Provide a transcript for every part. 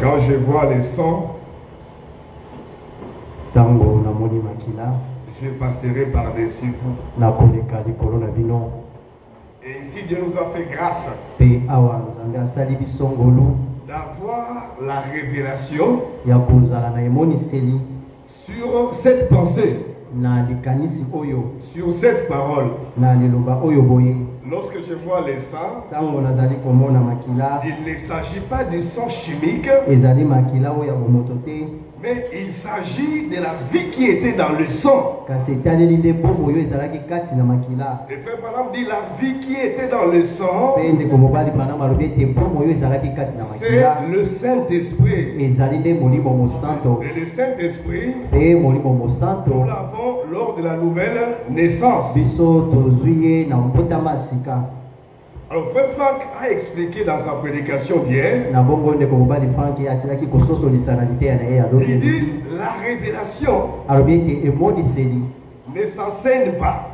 Quand je vois les sangs, je passerai par-dessus vous. Et ici, Dieu nous a fait grâce d'avoir la révélation sur cette pensée, sur cette parole. Lorsque je vois les sangs, il ne s'agit pas du sang chimique, mais il s'agit de la vie qui était dans le sang. Le frère Branham dit la vie qui était dans le sang, c'est le Saint-Esprit. Et le Saint-Esprit, nous l'avons lors de la nouvelle naissance. Alors, frère Franck a expliqué dans sa prédication d'hier, il dit la révélation ne s'enseigne pas.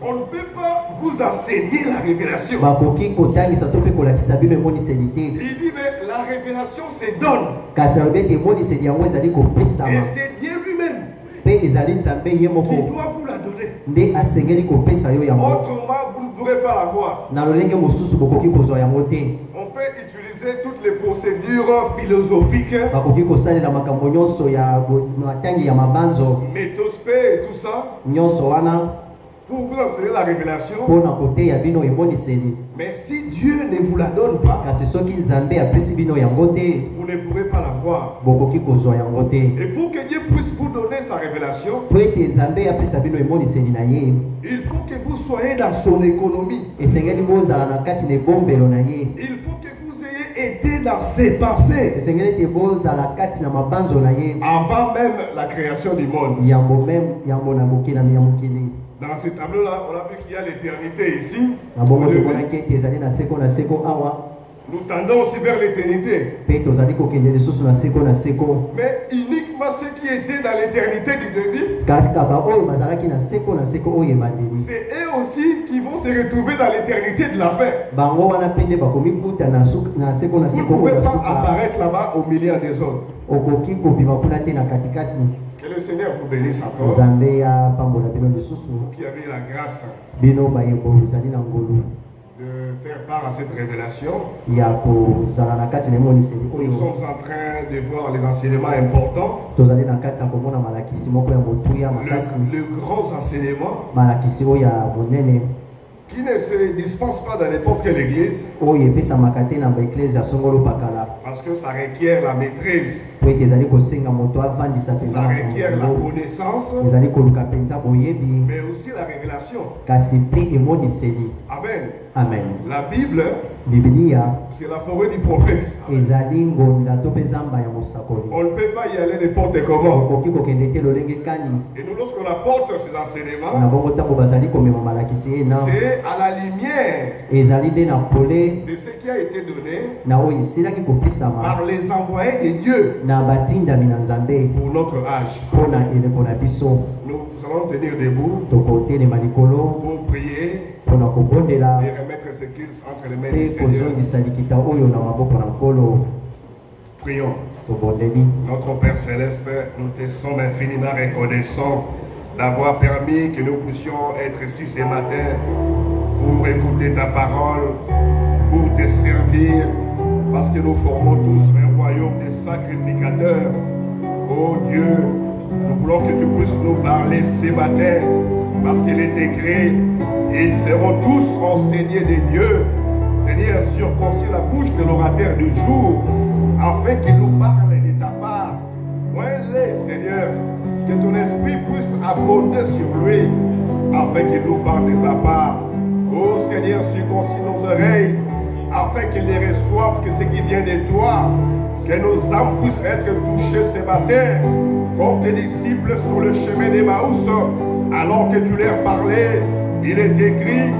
On ne peut pas vous enseigner la révélation. Il dit mais la révélation se donne. Et c'est Dieu lui-même qui doit vous la donner. Autrement, vous ne pourrez pas la voir. On peut utiliser toutes les procédures philosophiques, méthospé et tout ça, pour vous enseigner la révélation. Mais si Dieu ne vous la donne pas, vous ne pourrez pas la voir. Et pour que Dieu puisse vous donner sa révélation, il faut que vous soyez dans son économie. Il faut que vous ayez été dans ses pensées avant même la création du monde. Dans ce tableau-là, on a vu qu'il y a l'éternité ici. Nous tendons aussi vers l'éternité. Mais uniquement ceux qui étaient dans l'éternité du début, c'est eux aussi qui vont se retrouver dans l'éternité de la fin. Vous ne pouvez pas apparaître là-bas au milieu des autres. Que le Seigneur vous bénisse encore. Vous qui avez la grâce de faire part à cette révélation. Nous sommes en train de voir les enseignements importants. Le grand enseignement qui ne se dispense pas dans n'importe quelle église, parce que ça requiert la maîtrise, ça requiert la connaissance, mais aussi la révélation. Amen. Amen. La Bible, c'est la forêt du prophète. On ne peut pas y aller n'importe comment. Et nous, lorsqu'on apporte ces enseignements, c'est à la lumière de ce qui a été donné par les envoyés de Dieu pour notre âge. Nous allons tenir debout pour prier et remettre ce culte entre les mains du Seigneur. Prions. Notre Père Céleste, nous te sommes infiniment reconnaissants d'avoir permis que nous puissions être ici ce matin pour écouter ta parole, pour te servir, parce que nous formons tous un royaume de sacrificateurs. Oh Dieu, nous voulons que tu puisses nous parler ce matin, parce qu'il est écrit, ils seront tous enseignés de Dieu. Seigneur, circoncis la bouche de l'orateur du jour, afin qu'il nous parle de ta part. Oins-les, Seigneur, que ton esprit puisse abonder sur lui, afin qu'il nous parle de ta part. Oh Seigneur, circoncis nos oreilles, afin qu'il les reçoive que ce qui vient de toi, que nos âmes puissent être touchées ce matin, comme tes disciples sur le chemin d'Emmaüs, alors que tu leur parlais, il est écrit,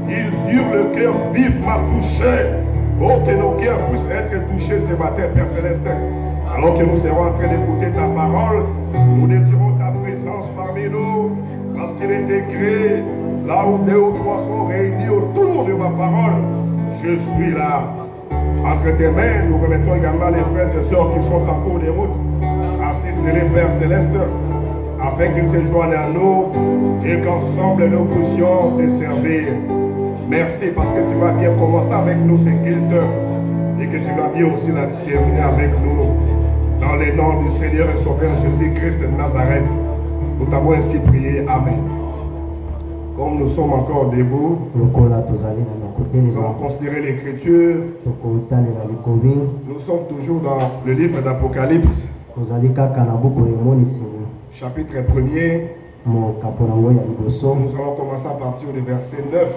ils eurent le cœur vivement touché. Oh, que nos cœurs puissent être touchés ce matin, Père Céleste. Alors que nous serons en train d'écouter ta parole, nous désirons qu'il est écrit, là où 2 ou 3 sont réunis autour de ma parole, je suis là. Entre tes mains, nous remettons également les frères et sœurs qui sont en cours de route. Assiste-les, Père Céleste, afin qu'ils se joignent à nous et qu'ensemble nous puissions te servir. Merci parce que tu vas bien commencer avec nous ce culte et que tu vas bien aussi la terminer avec nous. Dans le nom du Seigneur et Sauveur Jésus-Christ de Nazareth, nous t'avons ainsi prié. Amen. Comme nous sommes encore debout, nous allons considérer l'Écriture. Nous sommes toujours dans le livre d'Apocalypse, chapitre 1er. Nous allons commencer à partir du verset 9.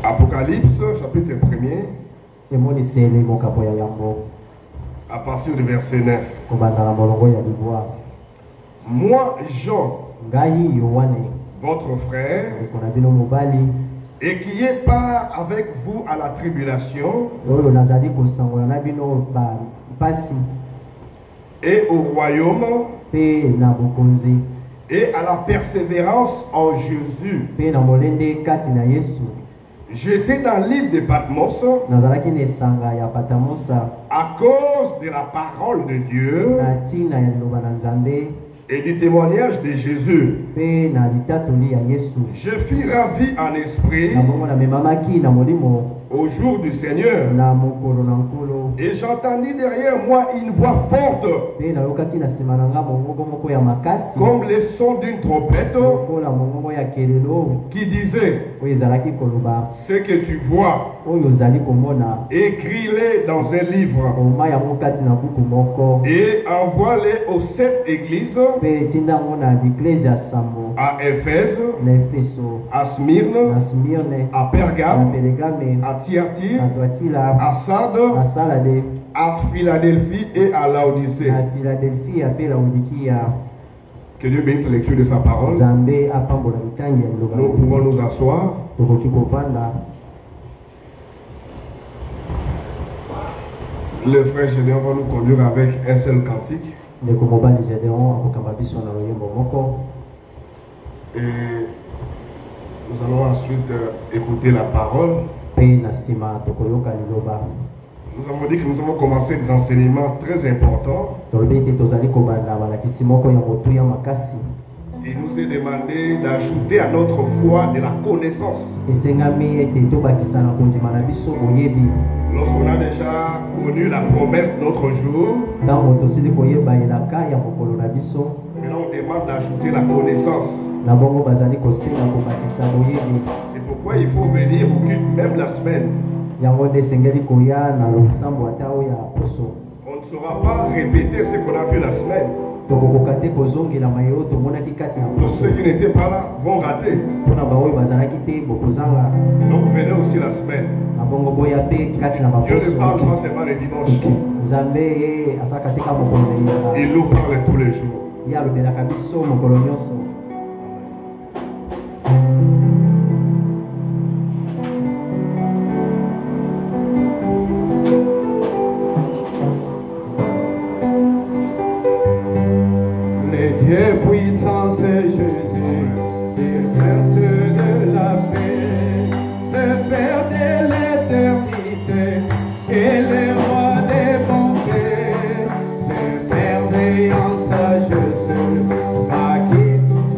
Apocalypse, chapitre 1er. À partir du verset 9. Moi, Jean, votre frère, et qui est part avec vous à la tribulation et au royaume et à la persévérance en Jésus. J'étais dans l'île de Patmos à cause de la parole de Dieu et du témoignage de Jésus. Je fus ravi en esprit au jour du Seigneur. Et j'entendis derrière moi une voix forte, comme le son d'une trompette, qui disait: ce que tu vois, écris-les dans un livre et envoie-les aux 7 églises, à Éphèse, à Smyrne, à Pergame, à Thyatire, à Sardes, à Philadelphie et à Laodicée. Que Dieu bénisse la lecture de sa parole. Nous pouvons nous asseoir. Le frère Gédéon va nous conduire avec un seul cantique. Et nous allons ensuite écouter la parole. Nous avons dit que nous avons commencé des enseignements très importants. Il nous est demandé d'ajouter à notre foi de la connaissance. Lorsqu'on a déjà connu la promesse de notre jour, maintenant on demande d'ajouter la connaissance. C'est pourquoi il faut venir au culte même la semaine. On ne saura pas répéter ce qu'on a vu la semaine. Tous ceux qui n'étaient pas là vont rater. Donc venez aussi la semaine. Dieu ne parle pas seulement le dimanche. Il nous parle tous les jours. Dieu puissant, c'est Jésus, déverse de la paix, le Père de l'éternité et le roi des bontés, le merveillant Jésus, à qui nous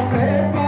Tout est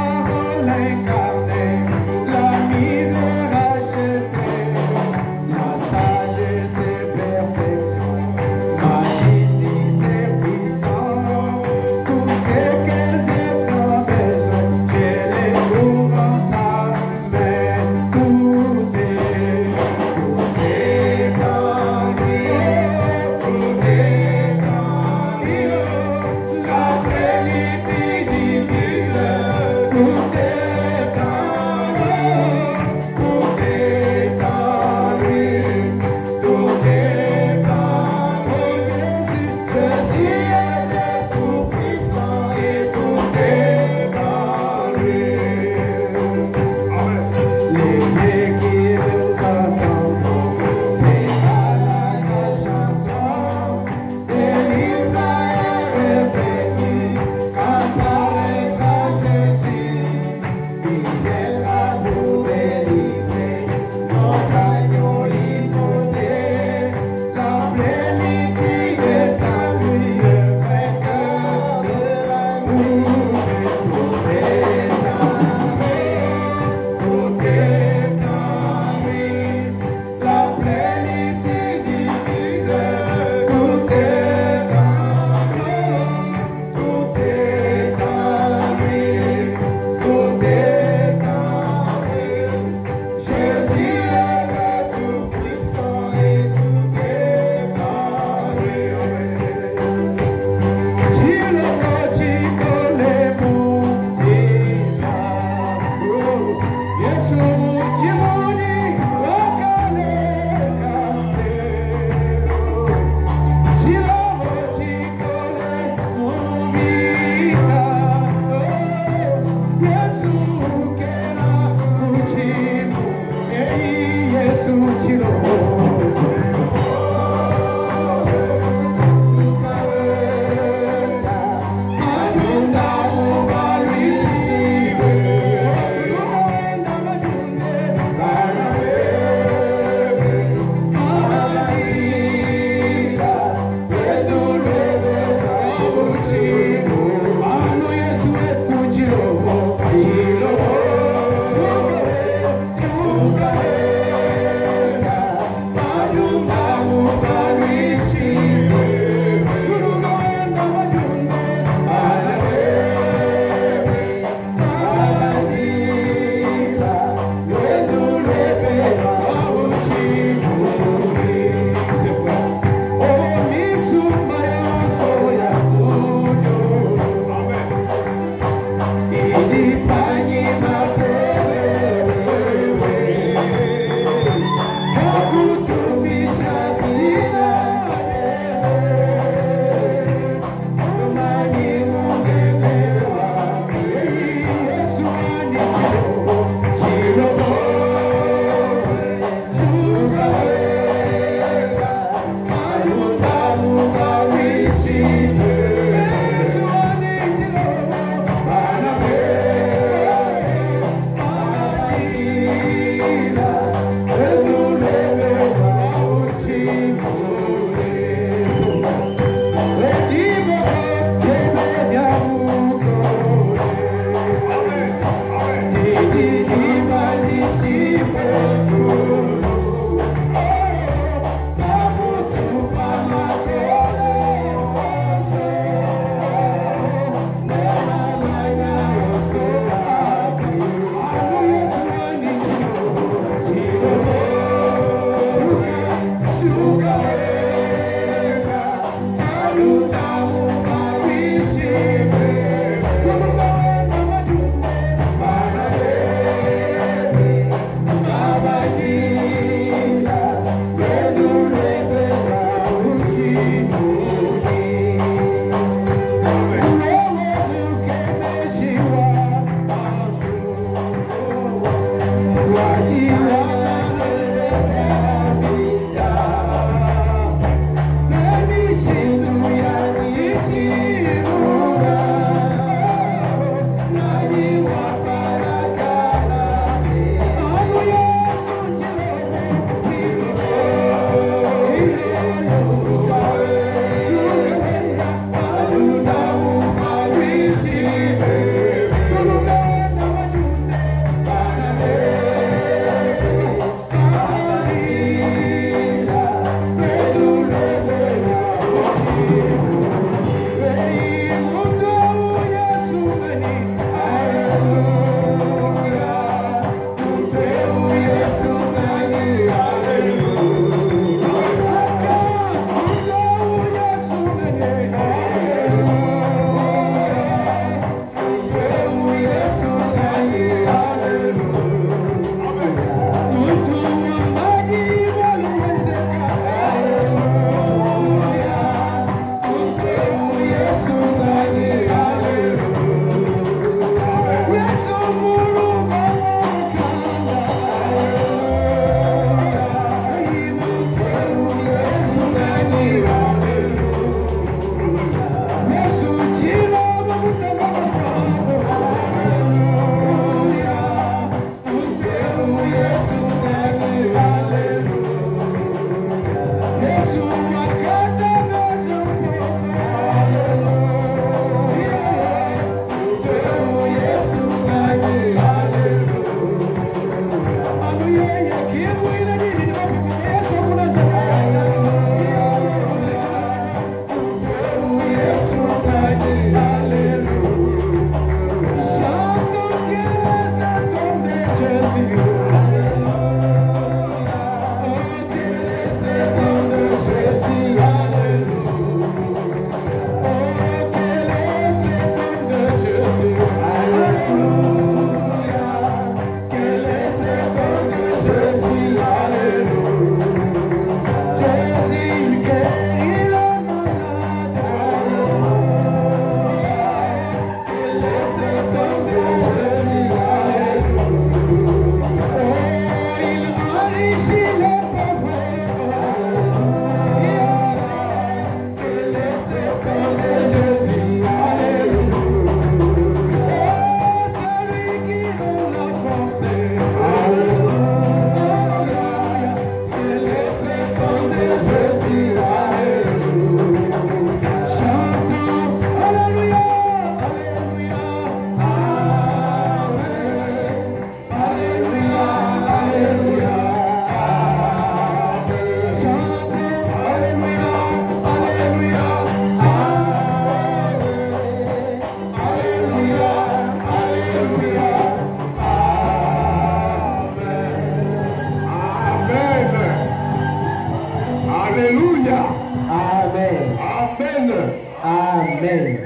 Amen. Amen.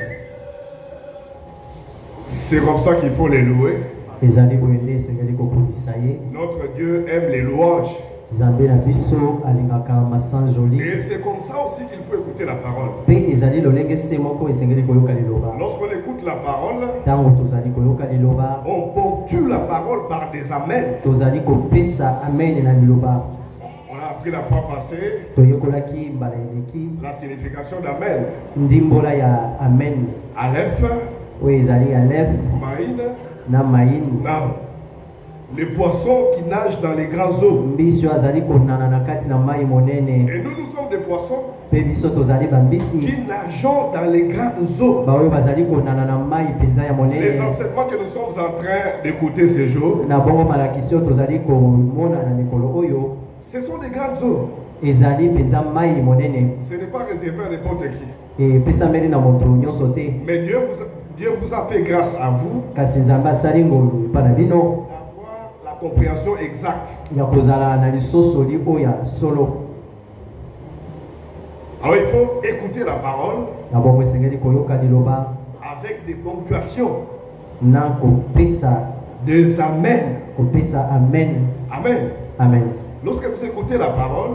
C'est comme ça qu'il faut les louer. Notre Dieu aime les louanges. Et c'est comme ça aussi qu'il faut écouter la parole. Lorsqu'on écoute la parole, on ponctue la parole par des amens. On a appris la fois passée la signification d'amen. Aleph, Maïn, Nam. Les poissons qui nagent dans les grands eaux. Et nous sommes des poissons qui nageons dans les grandes eaux. Les enseignements que nous sommes en train d'écouter ces jours, ce sont des grandes eaux. Ce n'est pas réservé à n'importe qui. Mais Dieu vous a fait grâce à vous la compréhension exacte. Alors il faut écouter la parole avec des ponctuations, des amens. Amen. Amen. Lorsque vous écoutez la parole,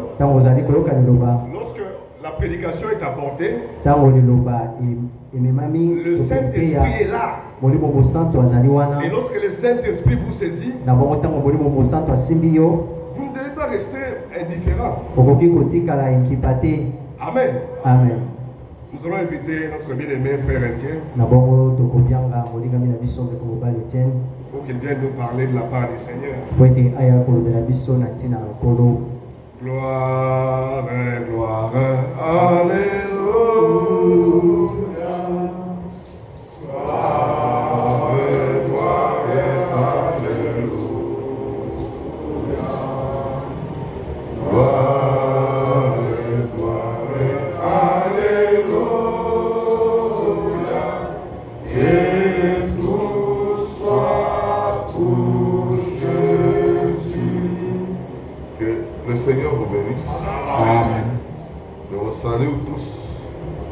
lorsque la prédication est apportée, le Saint-Esprit est là. Et lorsque le Saint-Esprit vous saisit, vous ne devez pas rester indifférent. Amen. Amen. Nous allons inviter notre bien-aimé frère Étienne pour qu'il vienne nous parler de la part du Seigneur. Gloire, gloire, alléluia. Gloire, gloire, alléluia. Gloire, gloire, alléluia. Et tout soit pour Jésus. Que le Seigneur vous bénisse. Amen. Je vous salue tous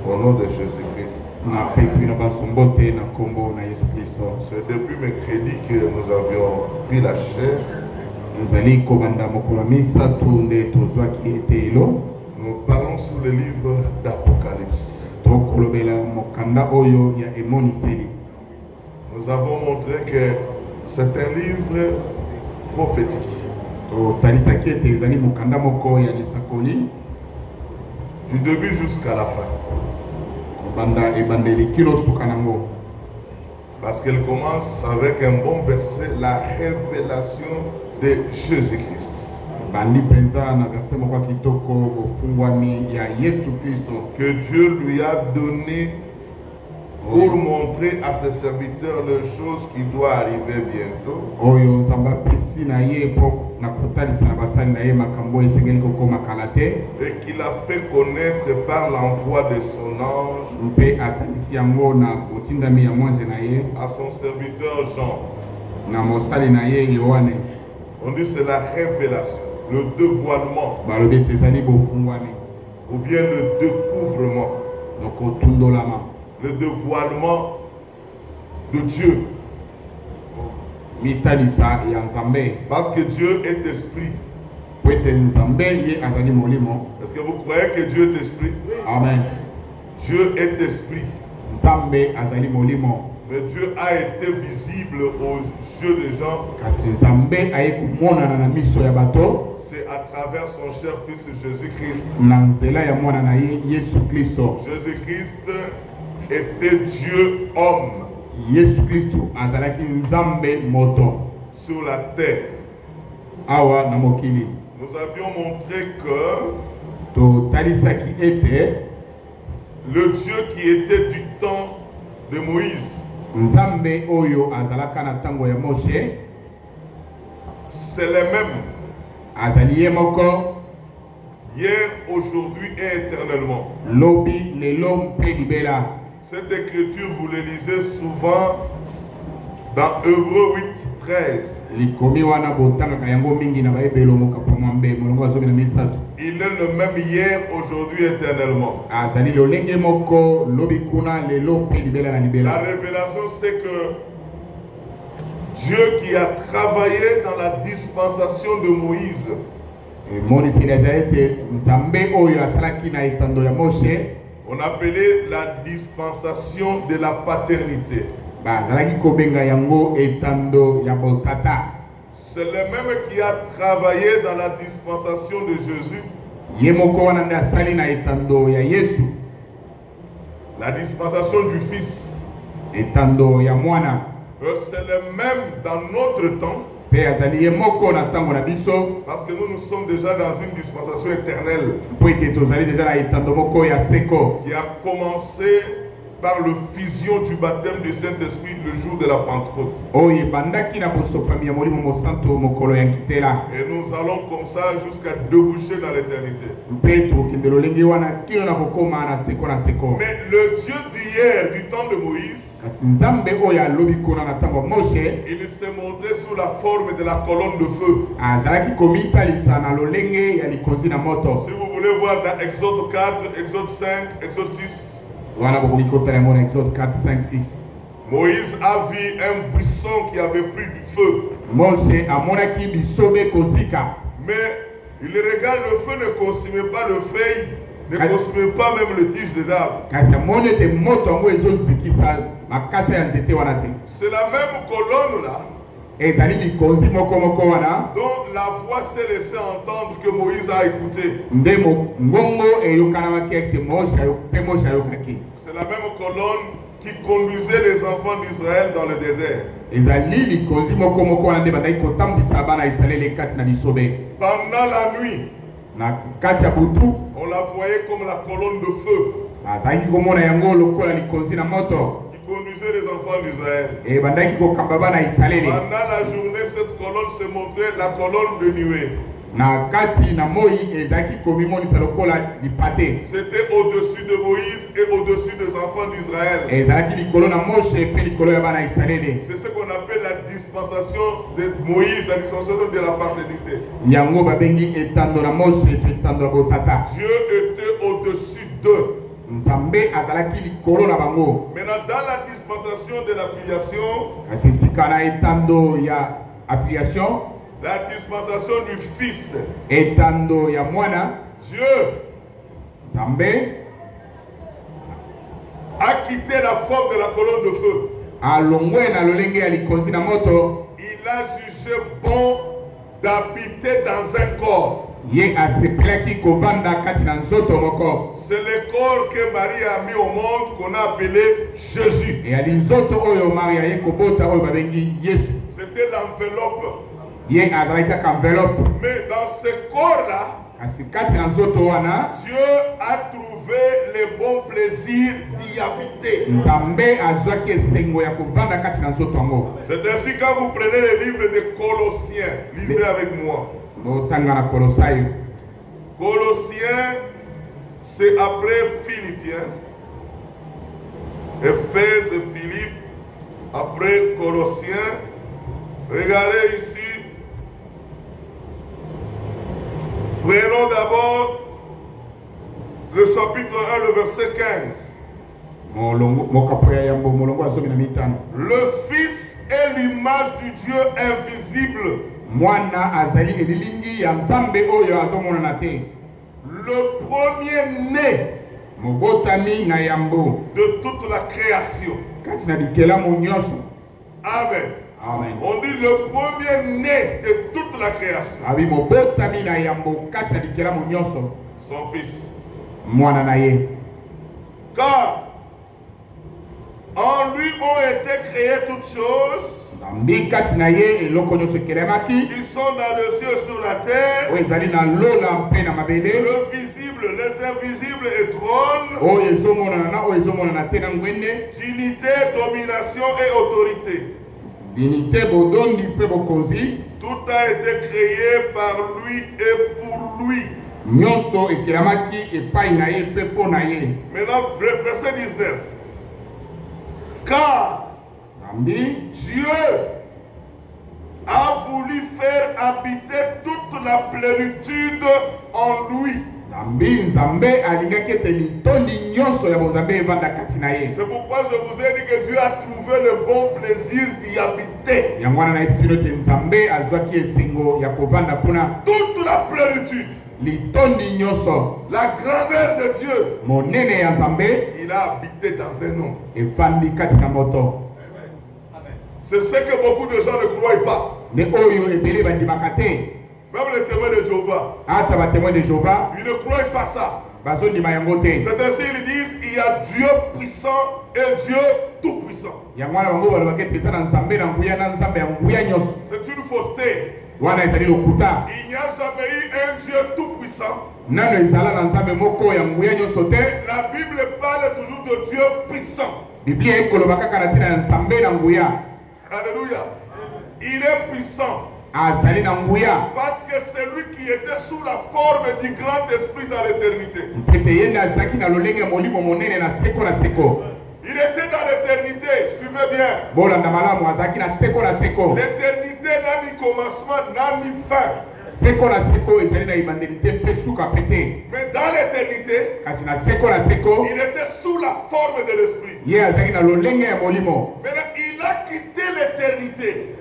au nom de Jésus-Christ. C'est depuis mercredi que nous avions pris la chair. Nous parlons sur le livre d'Apocalypse. Nous avons montré que c'est un livre prophétique. Du début jusqu'à la fin. Parce qu'elle commence avec un bon verset, la révélation de Jésus-Christ. Que Dieu lui a donné pour montrer à ses serviteurs les choses qui doivent arriver bientôt. Et qu'il a fait connaître par l'envoi de son ange à son serviteur Jean. On dit c'est la révélation, le dévoilement, ou bien le découvrement, le dévoilement de Dieu. Parce que Dieu est esprit. Est-ce que vous croyez que Dieu est esprit? Amen. Dieu est esprit. Mais Dieu a été visible aux yeux des gens. C'est à travers son cher fils Jésus-Christ. Jésus-Christ était Dieu homme sur la terre. Nous avions montré que le Dieu qui était du temps de Moïse, c'est le même hier, aujourd'hui et éternellement. Cette écriture, vous le lisez souvent dans Hébreux 8, 13. Il est le même hier, aujourd'hui, éternellement. La révélation, c'est que Dieu qui a travaillé dans la dispensation de Moïse, on appelait la dispensation de la paternité. C'est le même qui a travaillé dans la dispensation de Jésus. La dispensation du Fils. C'est le même dans notre temps. Parce que nous sommes déjà dans une dispensation éternelle qui a commencé par le fusion du baptême du Saint-Esprit le jour de la Pentecôte. Et nous allons comme ça jusqu'à déboucher dans l'éternité. Mais le Dieu d'hier, du temps de Moïse, il s'est montré sous la forme de la colonne de feu. Si vous voulez voir dans Exode 4, Exode 5, Exode 6, Moïse a vu un buisson qui avait pris du feu. Mais il regarde, le feu ne consumait pas le feuille, ne consumait pas même le tige des arbres. C'est la même colonne là dont la voix s'est laissée entendre que Moïse a écouté. C'est la même colonne qui conduisait les enfants d'Israël dans le désert. Pendant la nuit, on la voyait comme la colonne de feu qui conduisait les enfants d'Israël. Pendant la journée, cette colonne se montrait la colonne de nuée. C'était au-dessus de Moïse et au-dessus des enfants d'Israël. C'est ce qu'on appelle la dispensation de Moïse, la dispensation de la paternité. Dieu était au-dessus d'eux. Maintenant, dans la dispensation de la filiation, la dispensation du Fils, Dieu a quitté la forme de la colonne de feu. Il a jugé bon d'habiter dans un corps. C'est le corps que Marie a mis au monde qu'on a appelé Jésus. C'était l'enveloppe. Mais dans ce corps-là, Dieu a trouvé le bon plaisir d'y habiter. C'est ainsi quand vous prenez le livre de Colossiens, lisez avec moi. Colossiens, c'est après Philippiens. Éphèse et Philippe, après Colossiens. Regardez ici. Prenons d'abord le chapitre 1, le verset 15. Le Fils est l'image du Dieu invisible. Le premier-né de toute la création. Amen. Amen. On dit le premier-né de toute la création. Son Fils. Car en lui ont été créées toutes choses qui sont dans le ciel et sur la terre, le visible, les invisibles et trônes, dignité, domination et autorité. Tout a été créé par lui et pour lui. Maintenant, verset 19. Car Dieu a voulu faire habiter toute la plénitude en lui. C'est pourquoi je vous ai dit que Dieu a trouvé le bon plaisir d'y habiter. Toute la plénitude, la grandeur de Dieu, il a habité dans un homme. C'est ce que beaucoup de gens ne croient pas. Même les témoins de Jéhovah, ils ne croient pas ça. C'est ainsi ils disent il y a Dieu puissant et Dieu tout puissant. C'est une fausseté. Il n'y a jamais eu un Dieu tout puissant. La Bible parle toujours de Dieu puissant. Alléluia. Il est puissant. Parce que c'est lui qui était sous la forme du grand esprit dans l'éternité. Il était dans l'éternité, suivez bien. L'éternité n'a ni commencement, n'a ni fin. Mais dans l'éternité, il était sous la forme de l'esprit. Maintenant, il a quitté l'éternité.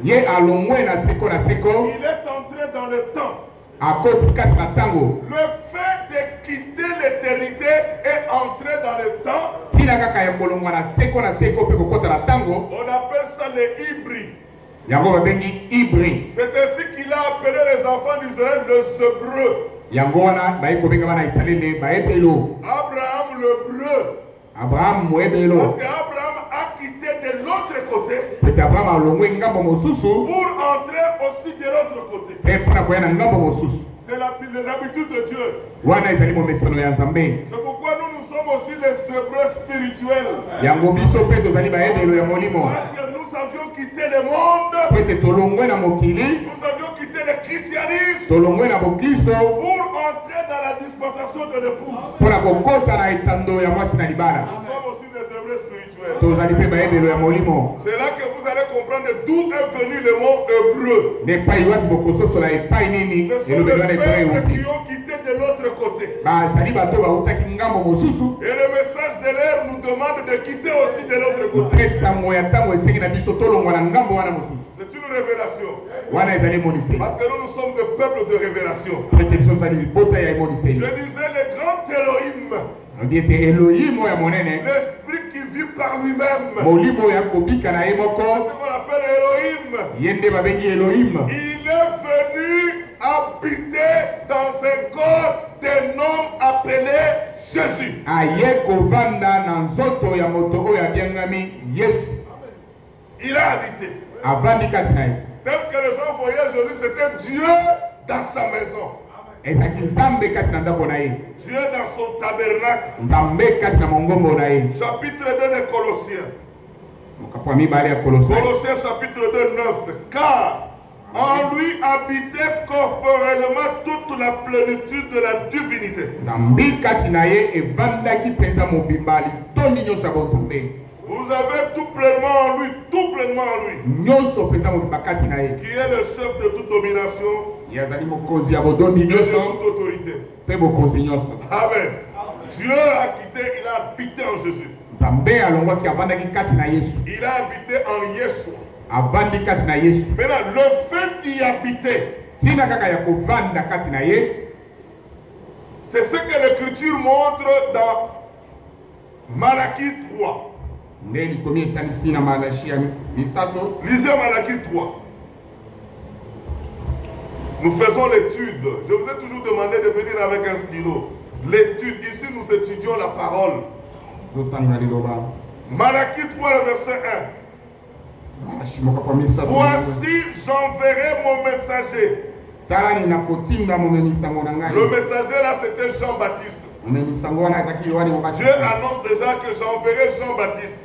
Il est entré dans le temps. Le fait de quitter l'éternité et entrer dans le temps, on appelle ça les hybrides. C'est ainsi qu'il a appelé les enfants d'Israël les Hébreux. Abraham le Breu. Parce qu'Abraham a quitté de l'autre côté pour entrer aussi de l'autre côté. C'est les habitudes de Dieu. C'est pourquoi nous sommes aussi les Hébreux spirituels. Parce que nous avions quitté le monde. Nous avions quitté le christianisme pour entrer dans la dispensation de l'épouse. Nous sommes aussi des Hébreux spirituels. C'est là que vous allez comprendre d'où est venu le mot hébreu. Ce sont les peuples qui ont quitté de l'autre côté. Et le message de l'air nous demande de quitter aussi de l'autre côté. C'est une révélation. Parce que nous sommes des peuples de révélation. Je disais le grand Elohim. L'esprit qui vit par lui-même. C'est ce qu'on appelle Elohim. Il est venu habiter dans un corps d'un homme appelé Jésus. Il a habité. Tel que les gens voyaient Jésus, c'était Dieu dans sa maison. Dieu dans son tabernacle. Chapitre 2 de Colossiens. Colossiens chapitre 2, 9. Car en lui habitait corporellement toute la plénitude de la divinité. Vous avez tout pleinement en lui, tout pleinement en lui. Qui est le chef de toute domination et de toute autorité. Amen. Dieu a quitté, il a habité en Jésus. Il a habité en Yeshua. Maintenant, le fait d'y habiter, c'est ce que l'Écriture montre dans Malachie 3. Lisez Malachie 3. Nous faisons l'étude. Je vous ai toujours demandé de venir avec un stylo. L'étude, ici nous étudions la parole. Malachie 3, le verset 1. Voici, j'enverrai mon messager. Le messager là, c'était Jean-Baptiste. Dieu annonce déjà que j'enverrai Jean-Baptiste.